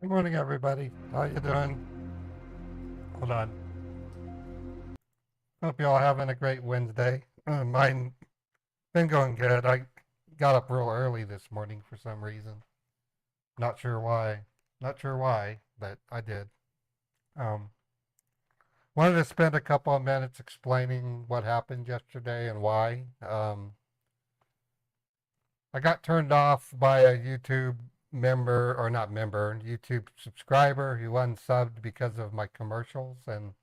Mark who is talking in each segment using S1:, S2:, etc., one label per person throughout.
S1: Good morning, everybody. How you doing? Hold on. Hope you all having a great Wednesday. Mine been going good. I got up real early this morning for some reason. Not sure why. Not sure why, but I did. Um, Wanted to spend a couple of minutes explaining what happened yesterday and why. I got turned off by a YouTube member, or not member, YouTube subscriber who unsubbed because of my commercials, and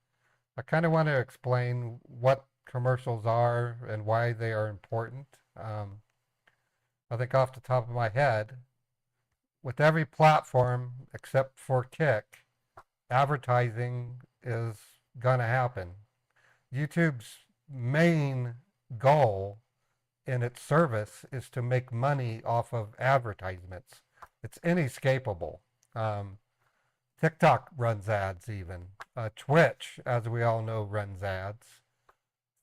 S1: I kind of want to explain what commercials are and why they are important. I think off the top of my head, with every platform except for Kick, advertising is going to happen. YouTube's main goal in its service is to make money off of advertisements. It's inescapable. Um, TikTok runs ads even. Twitch, as we all know, runs ads.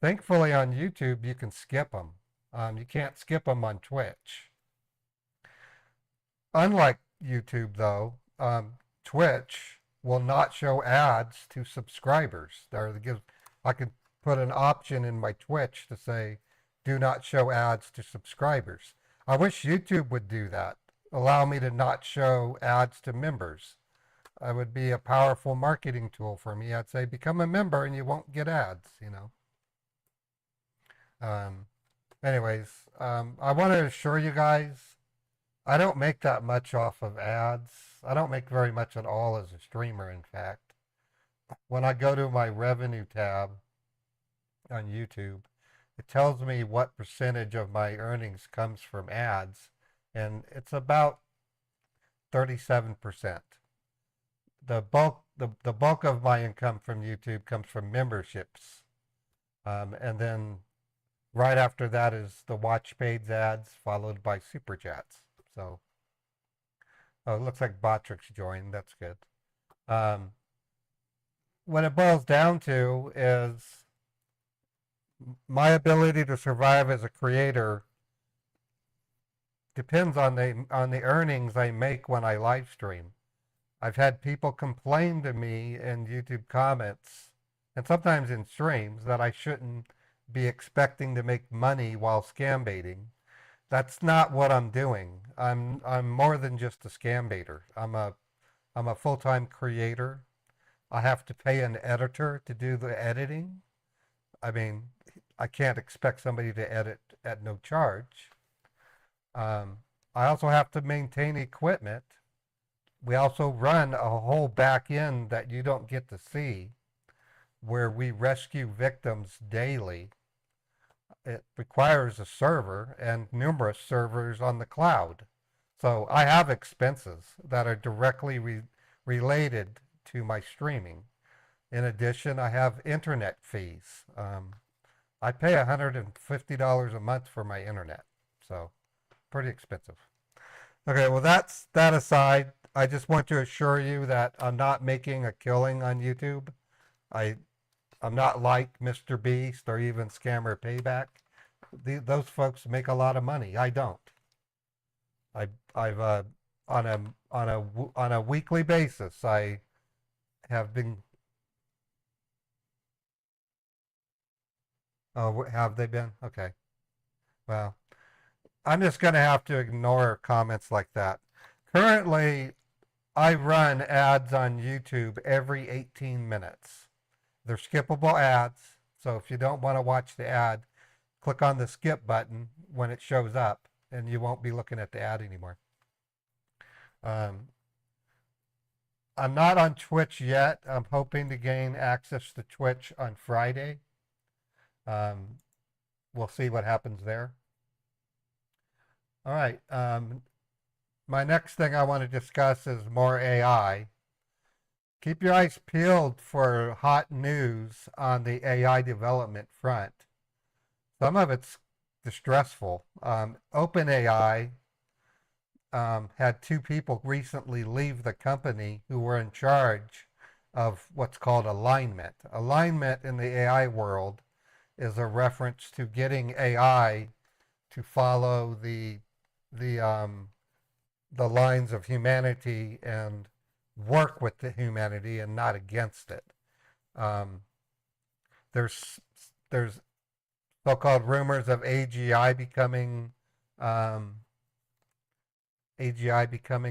S1: Thankfully on YouTube, you can skip them. You can't skip them on Twitch. Unlike YouTube, though, Twitch will not show ads to subscribers. I could put an option in my Twitch to say, do not show ads to subscribers. I wish YouTube would do that. Allow me to not show ads to members. It would be a powerful marketing tool for me. I'd say, become a member and you won't get ads, you know. Um, Anyways, I want to assure you guys, I don't make that much off of ads. I don't make very much at all as a streamer, in fact. When I go to my revenue tab on YouTube, it tells me what percentage of my earnings comes from ads, and it's about 37%. The bulk of my income from YouTube comes from memberships, and then right after that is the watch page ads, followed by super chats. So, oh, it looks like Botrix joined. That's good. Um, what it boils down to is my ability to survive as a creator depends on the earnings I make when I live stream. I've had people complain to me in YouTube comments and sometimes in streams that I shouldn't be expecting to make money while scam baiting. That's not what I'm doing. I'm more than just a scam baiter. I'm a full-time creator. I have to pay an editor to do the editing. I mean, I can't expect somebody to edit at no charge. I also have to maintain equipment. We also run a whole back end that you don't get to see where we rescue victims daily. It requires a server and numerous servers on the cloud. So I have expenses that are directly related to my streaming. In addition, I have internet fees. I pay $150 a month for my internet, so pretty expensive. Okay, well, that's that aside. I just want to assure you that I'm not making a killing on YouTube. I, I'm not like Mr. Beast or even Scammer Payback. Those folks make a lot of money. I don't. I've on a weekly basis, I have been. Oh, have they been? Okay. Well, I'm just going to have to ignore comments like that. Currently, I run ads on YouTube every 18 minutes. They're skippable ads, so if you don't want to watch the ad, click on the skip button when it shows up, and you won't be looking at the ad anymore. Um, I'm not on Twitch yet. I'm hoping to gain access to Twitch on Friday. We'll see what happens there. All right. My next thing I want to discuss is more AI. Keep your eyes peeled for hot news on the AI development front. Some of it's distressful. OpenAI had two people recently leave the company who were in charge of what's called alignment. Alignment in the AI world is a reference to getting AI to follow the lines of humanity and work with the humanity and not against it. Um, there's so-called rumors of um, AGI becoming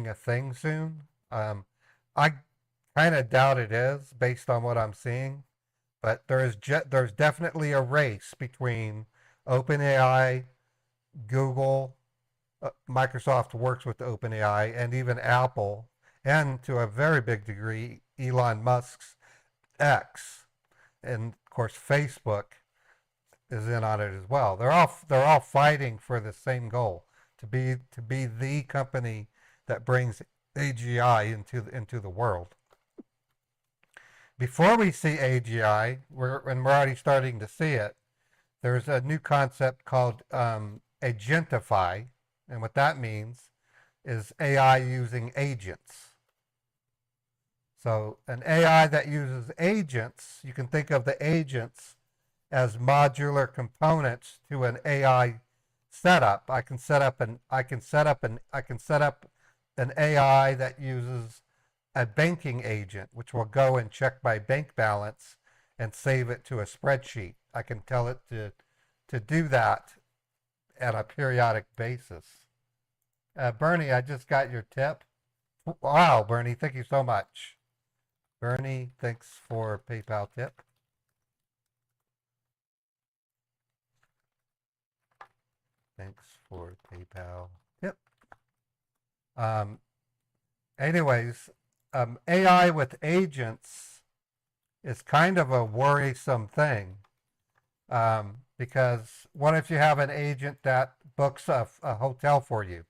S1: a thing soon. I kind of doubt it is based on what I'm seeing, but there's definitely a race between OpenAI, Google, Microsoft works with OpenAI, and even Apple, and to a very big degree, Elon Musk's X, and of course Facebook is in on it as well. They're all fighting for the same goal to be the company that brings AGI into the world. Before we see AGI, and we're already starting to see it, there's a new concept called agentify, and what that means is AI using agents. So an AI that uses agents, you can think of the agents as modular components to an AI setup. I can set up an AI that uses a banking agent, which will go and check my bank balance and save it to a spreadsheet. I can tell it to do that at a periodic basis. Bernie, I just got your tip. Wow, Bernie, thank you so much. Bernie, thanks for PayPal tip. Thanks for PayPal tip. Um, anyways, AI with agents is kind of a worrisome thing, because what if you have an agent that books a hotel for you?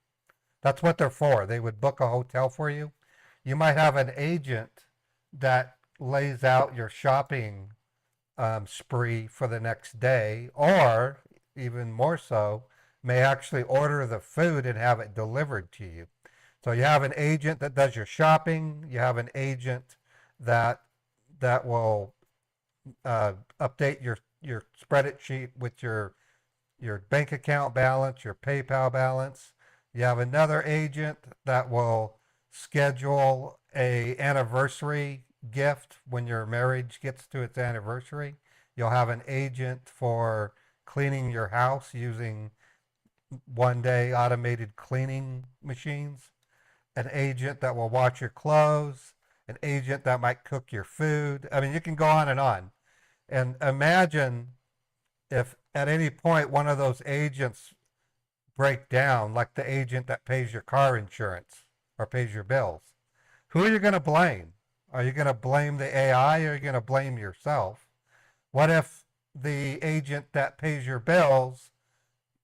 S1: That's what they're for. They would book a hotel for you. You might have an agent that lays out your shopping spree for the next day, or even more so, may actually order the food and have it delivered to you. So you have an agent that does your shopping. You have an agent that will update your spreadsheet with your bank account balance, your PayPal balance. You have another agent that will schedule a anniversary gift when your marriage gets to its anniversary. You'll have an agent for cleaning your house using one-day automated cleaning machines, an agent that will watch your clothes, an agent that might cook your food. I mean, you can go on and on. And imagine if at any point one of those agents break down, like the agent that pays your car insurance or pays your bills. Who are you going to blame? Are you going to blame the AI or are you going to blame yourself? What if the agent that pays your bills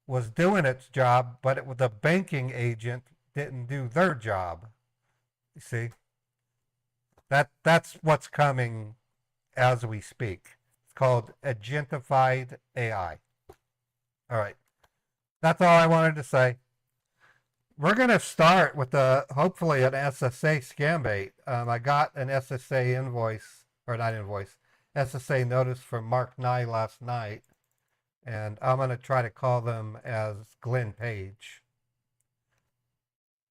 S1: was doing its job, but the banking agent didn't do their job? You see, that's what's coming as we speak. It's called agentified AI. All right, that's all I wanted to say. We're going to start with hopefully an SSA Scambait. I got an SSA invoice, or not invoice, SSA notice from Mark Nye last night, and I'm going to try to call them as Glenn Page.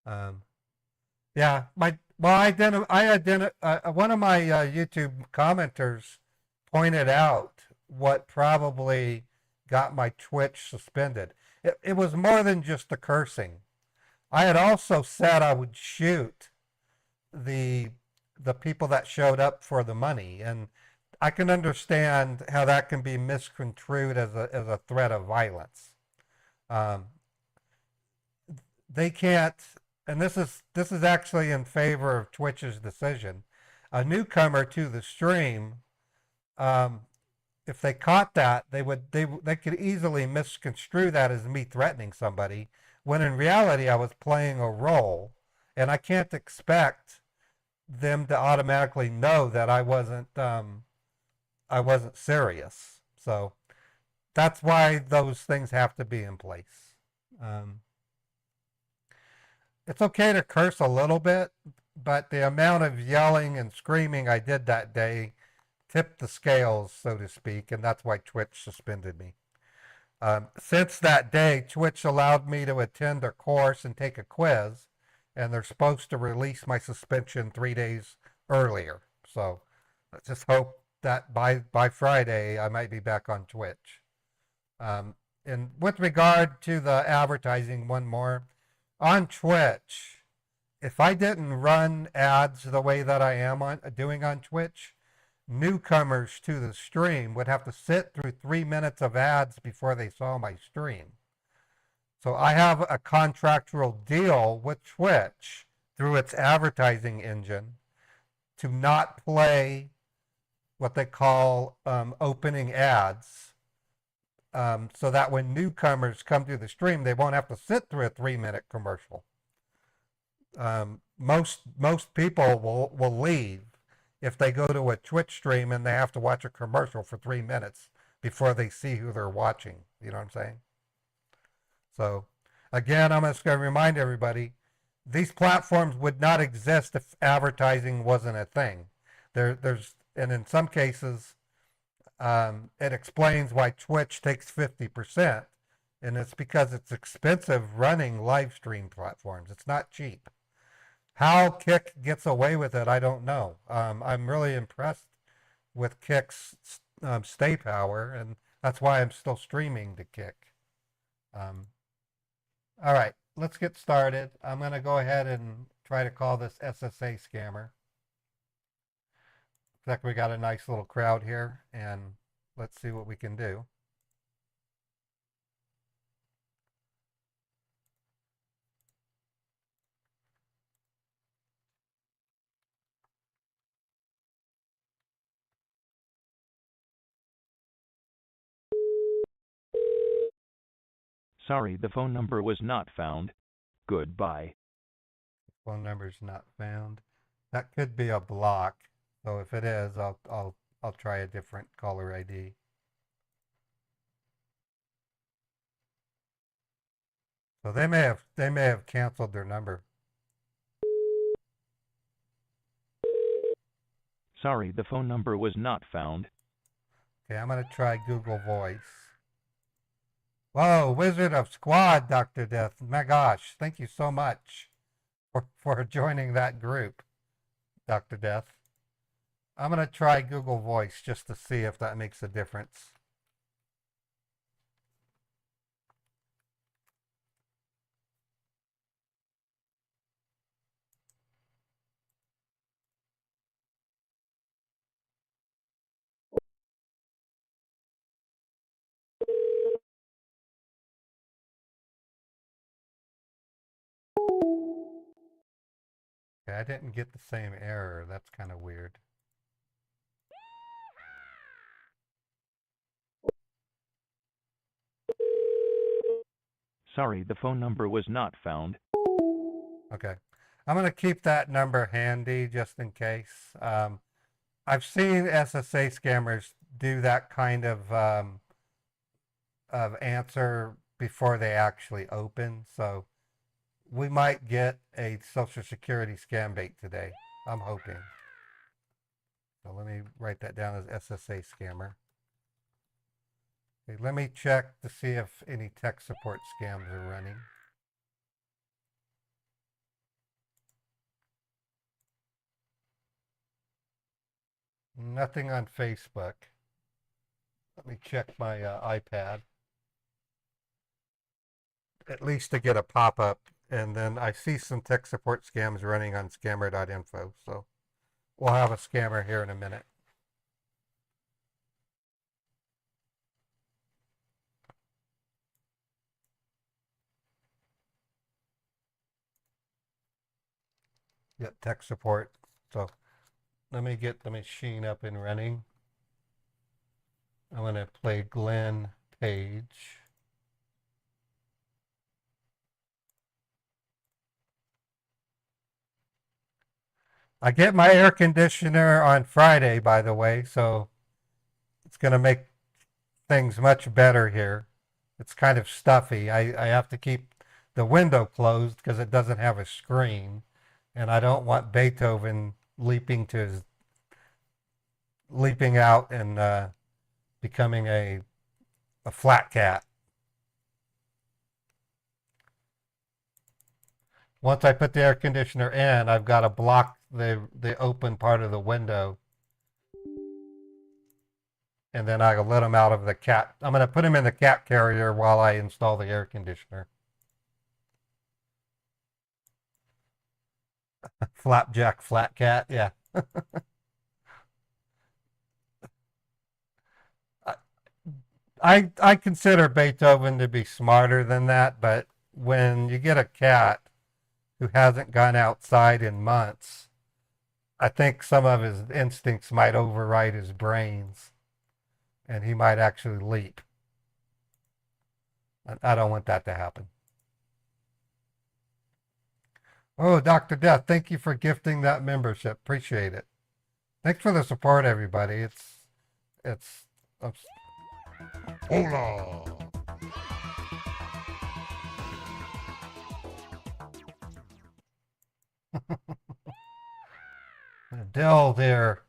S1: Yeah, one of my YouTube commenters pointed out what probably got my Twitch suspended. It was more than just the cursing. I had also said I would shoot the people that showed up for the money, and I can understand how that can be misconstrued as a threat of violence. Um, they can't, and this is actually in favor of Twitch's decision. A newcomer to the stream, if they caught that, they could easily misconstrue that as me threatening somebody, when in reality I was playing a role, and I can't expect them to automatically know that I wasn't serious. So that's why those things have to be in place. It's okay to curse a little bit, but the amount of yelling and screaming I did that day tipped the scales, so to speak, and that's why Twitch suspended me. Since that day, Twitch allowed me to attend a course and take a quiz, and they're supposed to release my suspension 3 days earlier. So let's just hope that by Friday I might be back on Twitch. Um, and with regard to the advertising, one more on Twitch. If I didn't run ads the way that I am doing on Twitch, newcomers to the stream would have to sit through 3 minutes of ads before they saw my stream. So I have a contractual deal with Twitch through its advertising engine to not play what they call opening ads, so that when newcomers come to the stream, they won't have to sit through a 3 minute commercial. Most people will leave if they go to a Twitch stream and they have to watch a commercial for 3 minutes before they see who they're watching. You know what I'm saying? So again, I'm just going to remind everybody, these platforms would not exist if advertising wasn't a thing. And in some cases, it explains why Twitch takes 50%, and it's because it's expensive running live stream platforms. It's not cheap. How Kick gets away with it, I don't know. I'm really impressed with Kick's stay power, and that's why I'm still streaming to Kick. All right, let's get started. I'm going to go ahead and try to call this SSA scammer. Looks like we got a nice little crowd here, and let's see what we can do.
S2: Sorry, the phone number was not found. Goodbye.
S1: Phone number's not found. That could be a block. So if it is, I'll try a different caller ID. So they may have canceled their number.
S2: Sorry, the phone number was not found.
S1: Okay, I'm gonna try Google Voice. Whoa, Wizard of Squad, Dr. Death. My gosh, thank you so much for joining that group, Dr. Death. I'm gonna try Google Voice just to see if that makes a difference. Okay, I didn't get the same error. That's kind of weird.
S2: Sorry, the phone number was not found.
S1: Okay, I'm gonna keep that number handy just in case. I've seen SSA scammers do that kind of answer before they actually open, so we might get a Social Security scam bait today. I'm hoping. So let me write that down as SSA scammer. Okay, let me check to see if any tech support scams are running. Nothing on Facebook. Let me check my iPad. At least to get a pop-up. And then I see some tech support scams running on scammer.info. So we'll have a scammer here in a minute. Get tech support. So let me get the machine up and running. I'm going to play Glenn Page. I get my air conditioner on Friday, by the way, so it's going to make things much better here. It's kind of stuffy. I have to keep the window closed because it doesn't have a screen, and I don't want Beethoven leaping out and becoming a flat cat. Once I put the air conditioner in, I've got to block the open part of the window, and then I'll let him out of the cat. I'm going to put him in the cat carrier while I install the air conditioner. Flapjack flat cat, yeah. I consider Beethoven to be smarter than that, but when you get a cat who hasn't gone outside in months, I think some of his instincts might override his brains, and he might actually leap. I don't want that to happen. Oh, Dr. Death, thank you for gifting that membership. Appreciate it. Thanks for the support, everybody. It's hola. Dell there.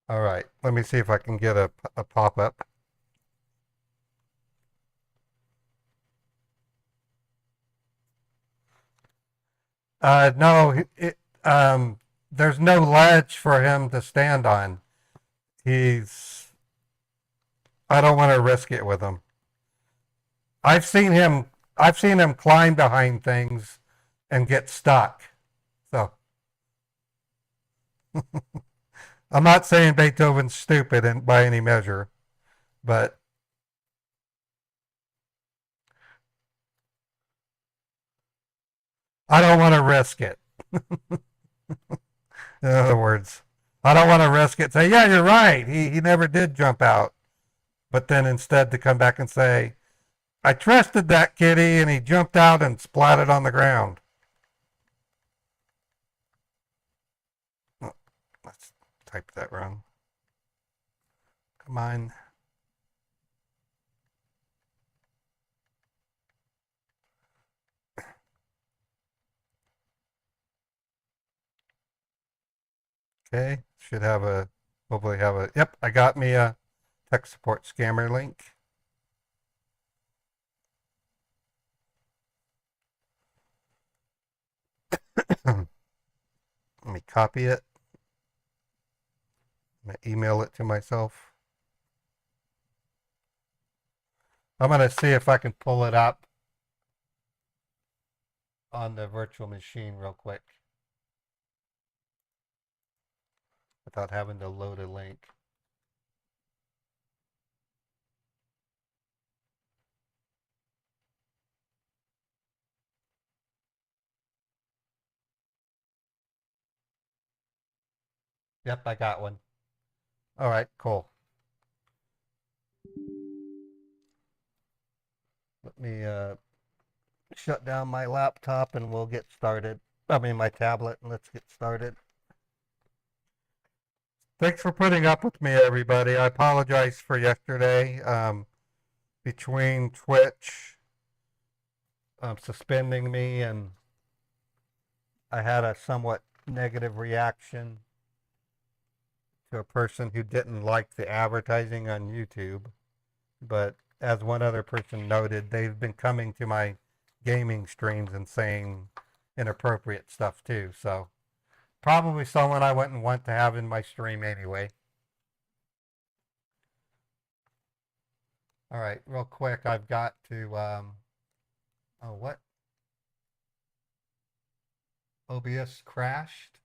S1: All right, let me see if I can get a pop-up. No, there's no ledge for him to stand on. I don't want to risk it with him. I've seen him, I've seen him climb behind things and get stuck. So I'm not saying Beethoven's stupid by any measure, but I don't want to risk it. In other words, I don't want to risk it. Say, yeah, you're right. He never did jump out. But then instead to come back and say, I trusted that kitty and he jumped out and splatted on the ground. Oh, let's type that wrong. Come on. Okay, should have hopefully have yep, I got me a tech support scammer link. Let me copy it. I'm going to email it to myself. I'm going to see if I can pull it up on the virtual machine real quick without having to load a link. Yep, I got one. All right, cool. Let me shut down my laptop and we'll get started. I mean, my tablet, and let's get started. Thanks for putting up with me, everybody. I apologize for yesterday. Between Twitch suspending me and I had a somewhat negative reaction to a person who didn't like the advertising on YouTube. But as one other person noted, they've been coming to my gaming streams and saying inappropriate stuff too. So probably someone I wouldn't want to have in my stream anyway. All right, real quick, I've got to, oh, what? OBS crashed.